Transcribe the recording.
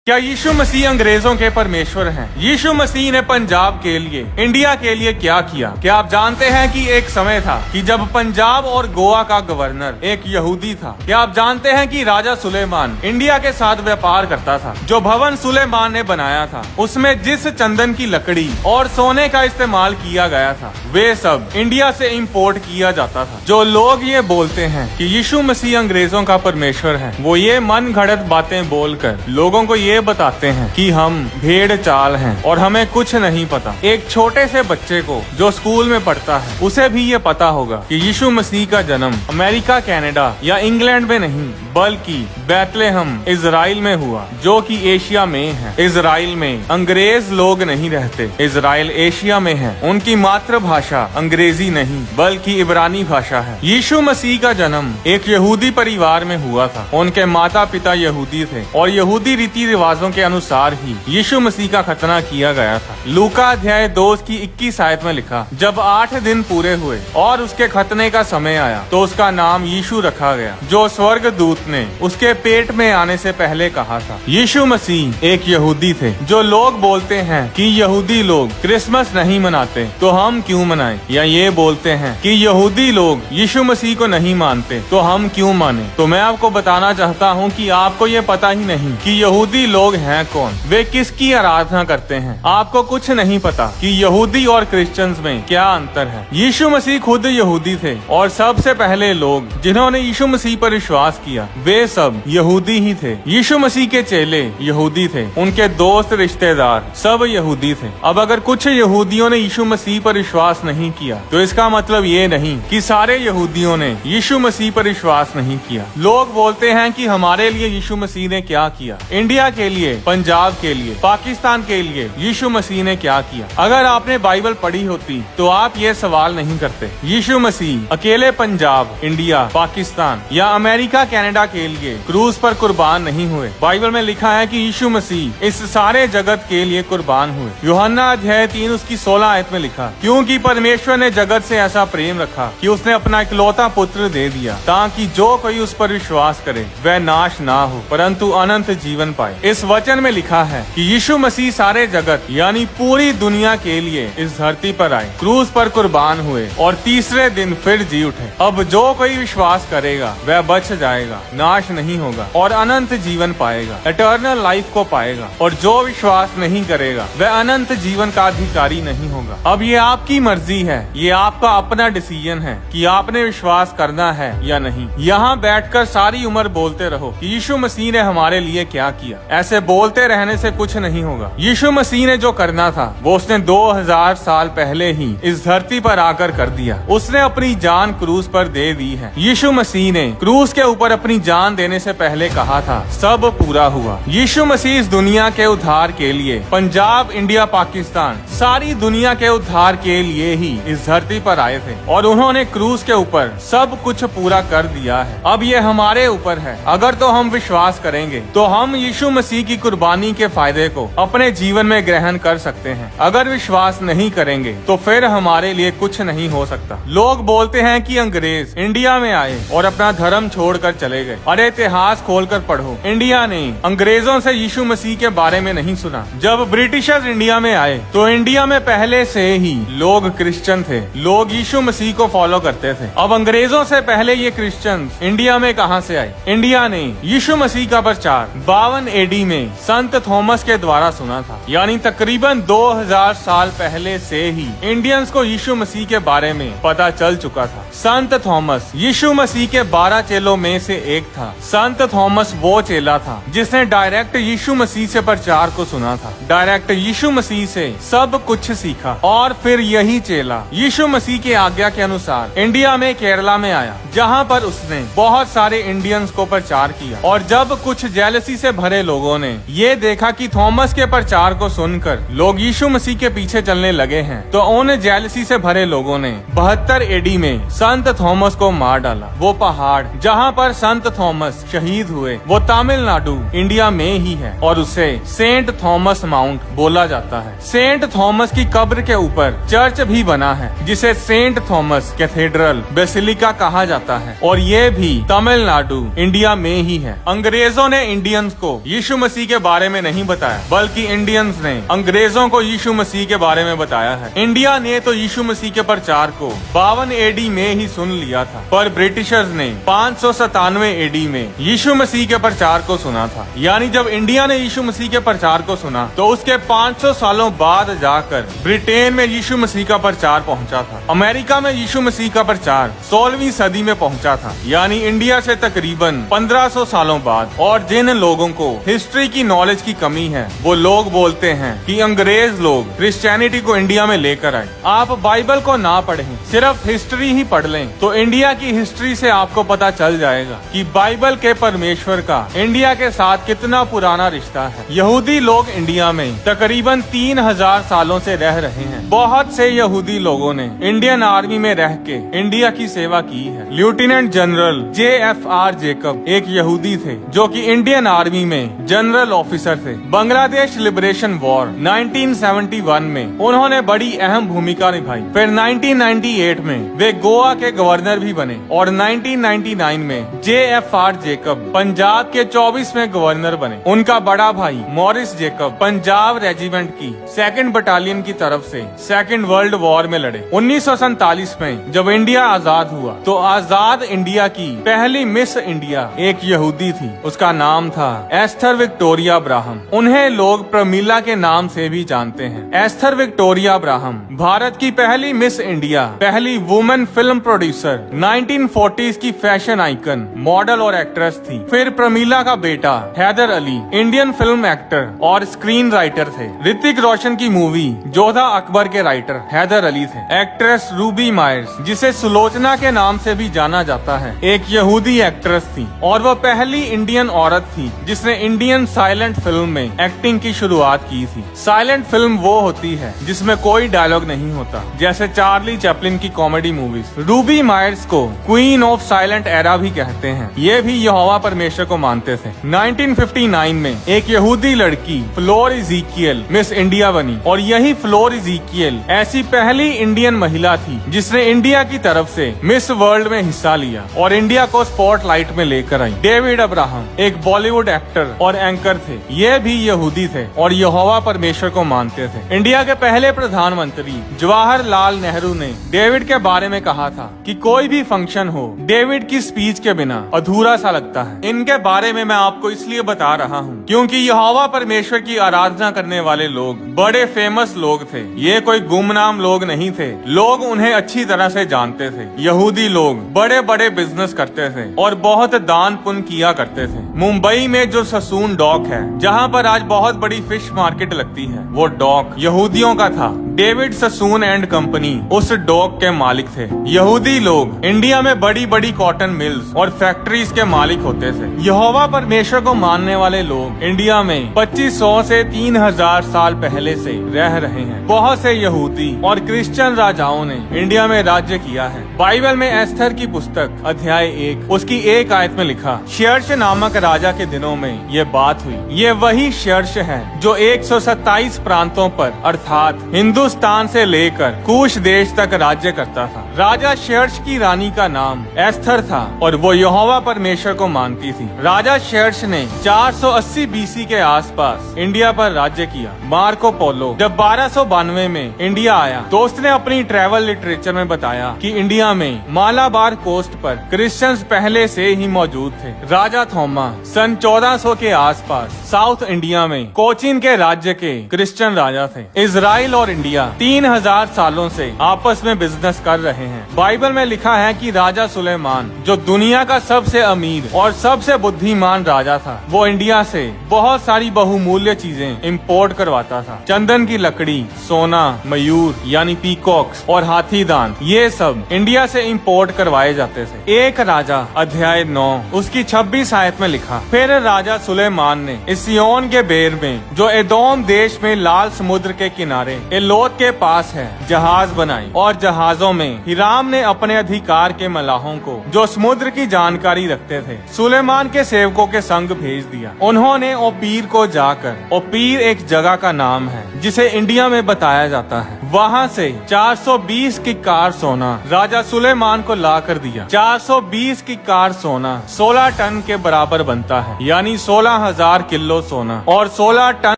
क्या यीशु मसीह अंग्रेजों के परमेश्वर हैं? यीशु मसीह ने पंजाब के लिए, इंडिया के लिए क्या किया? क्या आप जानते हैं कि एक समय था कि जब पंजाब और गोवा का गवर्नर एक यहूदी था? क्या आप जानते हैं कि राजा सुलेमान इंडिया के साथ व्यापार करता था? जो भवन सुलेमान ने बनाया था, उसमें जिस चंदन की लकड़ी और सोने का इस्तेमाल किया गया था, वे सब इंडिया से इंपोर्ट किया जाता था। जो लोग ये बोलते हैं कि यीशु मसीह अंग्रेजों का परमेश्वर है, वो ये मन घड़त बातें बोलकर लोगों को ये बताते हैं कि हम भेड़ चाल हैं और हमें कुछ नहीं पता। एक छोटे से बच्चे को जो स्कूल में पढ़ता है, उसे भी ये पता होगा कि यीशु मसीह का जन्म अमेरिका, कनाडा या इंग्लैंड में नहीं, बल्कि बैतलहम इजराइल में हुआ, जो कि एशिया में है। इजराइल में अंग्रेज लोग नहीं रहते। इजराइल एशिया में है। उनकी मातृभाषा अंग्रेजी नहीं, बल्कि इब्रानी भाषा है। यीशु मसीह का जन्म एक यहूदी परिवार में हुआ था। उनके माता पिता यहूदी थे और यहूदी रीति रिवाजों के अनुसार ही यीशु मसीह का खतना किया गया था। लूका अध्याय 2 की 21 आयत में लिखा, जब 8 दिन पूरे हुए और उसके खतने का समय आया तो उसका नाम यीशु रखा गया, जो स्वर्ग दूत ने उसके पेट में आने से पहले कहा था। यीशु मसीह एक यहूदी थे। जो लोग बोलते हैं कि यहूदी लोग क्रिसमस नहीं मनाते तो हम क्यों मनाएं, या ये बोलते हैं कि यहूदी लोग यीशु मसीह को नहीं मानते तो हम क्यों माने, तो मैं आपको बताना चाहता हूँ कि आपको ये पता ही नहीं कि यहूदी लोग हैं कौन, वे किसकी आराधना करते हैं। आपको कुछ नहीं पता कि यहूदी और क्रिश्चियंस में क्या अंतर है। यीशु मसीह खुद यहूदी थे और सबसे पहले लोग जिन्होंने यीशु मसीह पर विश्वास किया, वे सब यहूदी ही थे। यीशु मसीह के चेले यहूदी थे, उनके दोस्त रिश्तेदार सब यहूदी थे। अब अगर कुछ यहूदियों ने यीशु मसीह पर विश्वास नहीं किया, तो इसका मतलब ये नहीं कि सारे यहूदियों ने यीशु मसीह पर विश्वास नहीं किया। लोग बोलते हैं कि हमारे लिए यीशु मसीह ने क्या किया, इंडिया के लिए, पंजाब के लिए, पाकिस्तान के लिए यीशु मसीह ने क्या किया। अगर आपने बाइबल पढ़ी होती तो आप ये सवाल नहीं करते। यीशु मसीह अकेले पंजाब, इंडिया, पाकिस्तान या अमेरिका, कनाडा के लिए क्रूस पर कुर्बान नहीं हुए। बाइबल में लिखा है कि यीशु मसीह इस सारे जगत के लिए कुर्बान हुए। यूहन्ना अध्याय 3 उसकी 16 आयत में लिखा, क्योंकि परमेश्वर ने जगत से ऐसा प्रेम रखा कि उसने अपना इकलौता पुत्र दे दिया, ताकि जो कोई उस पर विश्वास करे वह नाश ना हो, परंतु अनंत जीवन पाए। इस वचन में लिखा है कि यीशु मसीह सारे जगत यानी पूरी दुनिया के लिए इस धरती पर आए, क्रूस पर कुर्बान हुए और तीसरे दिन फिर जी उठे। अब जो कोई विश्वास करेगा वह बच जाएगा, नाश नहीं होगा और अनंत जीवन पाएगा, इटर्नल लाइफ को पाएगा। और जो विश्वास नहीं करेगा वह अनंत जीवन का अधिकारी नहीं होगा। अब ये आपकी मर्जी है, ये आपका अपना डिसीजन है कि आपने विश्वास करना है या नहीं। यहाँ बैठकर सारी उम्र बोलते रहो कि यीशु मसीह ने हमारे लिए क्या किया। ऐसे बोलते रहने से कुछ नहीं होगा। यीशु मसीह ने जो करना था वो उसने 2000 साल पहले ही इस धरती पर आकर कर दिया। उसने अपनी जान क्रूस पर दे दी है। यीशु मसीह ने क्रूस के ऊपर अपनी जान देने से पहले कहा था, सब पूरा हुआ। यीशु मसीह इस दुनिया के उद्धार के लिए, पंजाब, इंडिया, पाकिस्तान, सारी दुनिया के उद्धार के लिए ही इस धरती पर आए थे और उन्होंने क्रूस के ऊपर सब कुछ पूरा कर दिया है। अब ये हमारे ऊपर है। अगर तो हम विश्वास करेंगे तो हम यीशु मसीह की कुर्बानी के फायदे को अपने जीवन में ग्रहण कर सकते हैं। अगर विश्वास नहीं करेंगे तो फिर हमारे लिए कुछ नहीं हो सकता। लोग बोलते हैं कि अंग्रेज इंडिया में आए और अपना धर्म छोड़कर चले गए। अरे इतिहास खोलकर पढ़ो, इंडिया ने अंग्रेजों से यीशु मसीह के बारे में नहीं सुना। जब ब्रिटिशर्स इंडिया में आए तो इंडिया में पहले से ही लोग क्रिश्चियन थे, लोग यीशु मसीह को फॉलो करते थे। अब अंग्रेजों से पहले ये क्रिश्चियन इंडिया में कहां से आए? इंडिया ने यीशु मसीह का प्रचार 52 AD में संत थॉमस के द्वारा सुना था, यानी तकरीबन 2000 साल पहले से ही इंडियंस को यीशु मसीह के बारे में पता चल चुका था। संत थॉमस यीशु मसीह के 12 चेलों में से एक था। संत थॉमस वो चेला था जिसने डायरेक्ट यीशु मसीह से प्रचार को सुना था, डायरेक्ट यीशु मसीह से सब कुछ सीखा और फिर यही चेला यीशु मसीह की आज्ञा के अनुसार इंडिया में, केरला में आया, जहाँ पर उसने बहुत सारे इंडियंस को प्रचार किया। और जब कुछ जेलसी से भरे लोगों ने ये देखा कि थॉमस के प्रचार को सुनकर लोग यीशु मसीह के पीछे चलने लगे हैं, तो उन जेलसी से भरे लोगों ने 72 AD में संत थॉमस को मार डाला। वो पहाड़ जहाँ पर संत थॉमस शहीद हुए वो तमिलनाडु इंडिया में ही है और उसे सेंट थॉमस माउंट बोला जाता है। सेंट थॉमस की कब्र के ऊपर चर्च भी बना है जिसे सेंट थॉमस कैथेड्रल बेसिलिका कहा जाता है और ये भी तमिलनाडु इंडिया में ही है। अंग्रेजों ने इंडियंस को यीशु मसीह के बारे में नहीं बताया बल्कि इंडियंस ने अंग्रेजों को यीशु मसीह के बारे में बताया है। इंडिया ने तो यीशु मसीह के प्रचार को 52 एडी में ही सुन लिया था पर ब्रिटिशर्स ने 597 एडी में यीशु मसीह के प्रचार को सुना था। यानी जब इंडिया ने यीशु मसीह के प्रचार को सुना तो उसके 500 सालों बाद जाकर ब्रिटेन में यीशु मसीह का प्रचार पहुंचा था। अमेरिका में यीशु मसीह का प्रचार 16वीं सदी में पहुंचा था यानी इंडिया से तकरीबन 1500 सालों बाद। और जिन लोगों को हिस्ट्री की नॉलेज की कमी है वो लोग बोलते हैं कि अंग्रेज लोग क्रिश्चियनिटी को इंडिया में लेकर आए। आप बाइबल को ना पढ़ें, सिर्फ हिस्ट्री ही पढ़ लें तो इंडिया की हिस्ट्री से आपको पता चल जाएगा कि बाइबल के परमेश्वर का इंडिया के साथ कितना पुराना रिश्ता है। यहूदी लोग इंडिया में तकरीबन 3000 सालों से रह रहे हैं। बहुत से यहूदी लोगों ने इंडियन आर्मी में रह के इंडिया की सेवा की है। लेफ्टिनेंट जनरल JFR जेकब एक यहूदी थे जो कि इंडियन आर्मी में जनरल ऑफिसर थे। बांग्लादेश लिबरेशन वॉर 1971 में उन्होंने बड़ी अहम भूमिका निभाई। फिर 1998 में वे गोवा के गवर्नर भी बने और 1999 में JFR जेकब पंजाब के 24वें गवर्नर बने। उनका बड़ा भाई मॉरिस जेकब पंजाब रेजिमेंट की 2nd बटालियन की तरफ से 2nd वर्ल्ड वॉर में लड़े। 1947 में जब इंडिया आजाद हुआ तो आजाद इंडिया की पहली मिस इंडिया एक यहूदी थी। उसका नाम था एस्थर विक्टोरिया ब्राहम। उन्हें लोग प्रमीला के नाम से भी जानते हैं। एस्थर विक्टोरिया ब्राहम भारत की पहली मिस इंडिया, पहली वुमेन फिल्म प्रोड्यूसर, 1940s की फैशन आइकन, मॉडल और एक्ट्रेस थी। फिर प्रमीला का बेटा Haider Ali Indian film actor और स्क्रीन राइटर थे। ऋतिक रोशन की मूवी जोधा अकबर के राइटर हैदर अली थे। एक्ट्रेस रूबी मायर्स जिसे सुलोचना के नाम से भी जाना जाता है एक यहूदी एक्ट्रेस थी और वह पहली इंडियन औरत थी जिसने इंडियन साइलेंट फिल्म में एक्टिंग की शुरुआत की थी। साइलेंट फिल्म वो होती है जिसमें कोई डायलॉग नहीं होता, जैसे चार्ली चैपलिन की कॉमेडी मूवीज। रूबी मायर्स को क्वीन ऑफ साइलेंट एरा भी कहते हैं। ये भी यहोवा परमेश्वर को मानते थे। 1959 में एक यहूदी लड़की फ्लोर इज़ीकियल मिस इंडिया बनी और यही फ्लोर इज़ीकियल ऐसी पहली इंडियन महिला थी जिसने इंडिया की तरफ से मिस वर्ल्ड में हिस्सा लिया और इंडिया को स्पॉटलाइट में लेकर आई। डेविड अब्राहम एक बॉलीवुड एक्टर और एंकर थे। ये भी यहूदी थे और यहोवा परमेश्वर को मानते थे। इंडिया के पहले प्रधानमंत्री जवाहरलाल नेहरू ने डेविड के बारे में कहा था कि कोई भी फंक्शन हो डेविड की स्पीच के बिना अधूरा सा लगता है। इनके बारे में मैं आपको इसलिए बता रहा हूँ क्योंकि यहोवा परमेश्वर की आराधना करने वाले लोग बड़े फेमस लोग थे। ये कोई गुमनाम लोग नहीं थे। लोग उन्हें अच्छी तरह से जानते थे। यहूदी लोग बड़े बड़े बिजनेस करते थे और बहुत दान पुण्य किया करते थे। मुंबई में जो ससून डॉक है जहाँ पर आज बहुत बड़ी फिश मार्केट लगती है वो डॉक यहूदियों का था। डेविड ससून एंड कंपनी उस डॉक के मालिक थे। यहूदी लोग इंडिया में बड़ी बड़ी कॉटन मिल्स और फैक्ट्रीज के मालिक होते थे। यहोवा परमेश्वर को मानने वाले लोग इंडिया में 2500 से 3000 साल पहले से रह रहे हैं। बहुत से यहूदी और क्रिश्चियन राजाओं ने इंडिया में राज्य किया है। बाइबल में एस्थर की पुस्तक अध्याय 1 उसकी 1 आयत में लिखा, शेर्श नामक राजा के दिनों में ये बात हुई। ये वही शेर्श है जो 127 प्रांतों पर अर्थात हिंदुस्तान से लेकर कूश देश तक राज्य करता था। राजा शेर्श की रानी का नाम एस्थर था और वो यहोवा परमेश्वर को मानती थी। राजा शेर्श ने 480 BC के आसपास इंडिया पर राज्य किया। मार्को पोलो जब 1292 में इंडिया आया तो उसने अपनी ट्रैवल लिटरेचर में बताया कि इंडिया में मालाबार कोस्ट पर क्रिश्चियंस पहले से ही मौजूद थे। राजा थोमा सन 1400 के आसपास साउथ इंडिया में कोचीन के राज्य के क्रिश्चियन राजा थे। इजराइल और इंडिया 3000 सालों से आपस में बिजनेस कर रहे हैं। बाइबल में लिखा है कि राजा सुलेमान जो दुनिया का सबसे अमीर और सबसे बुद्धिमान राजा था वो इंडिया से बहुत सारी बहुमूल्य चीजें इंपोर्ट करवाता था। चंदन की लकड़ी, सोना, मयूर यानी पीकॉक्स और हाथी दांत, ये सब इंडिया से इंपोर्ट करवाए जाते थे। एक राजा अध्याय 9 उसकी 26 आयत में लिखा देखा। फिर राजा सुलेमान ने इसियोन के बेर में, जो एदोम देश में लाल समुद्र के किनारे एलोत के पास है, जहाज बनाई और जहाजों में हिराम ने अपने अधिकार के मलाहों को, जो समुद्र की जानकारी रखते थे, सुलेमान के सेवकों के संग भेज दिया। उन्होंने ओपीर को जाकर, ओपीर एक जगह का नाम है जिसे इंडिया में बताया जाता है, वहाँ से 420 की कार सोना राजा सुलेमान को ला कर दिया। 420 की कार सोना 16 टन के बराबर बनता है, यानी 16,000 किलो सोना, और 16 टन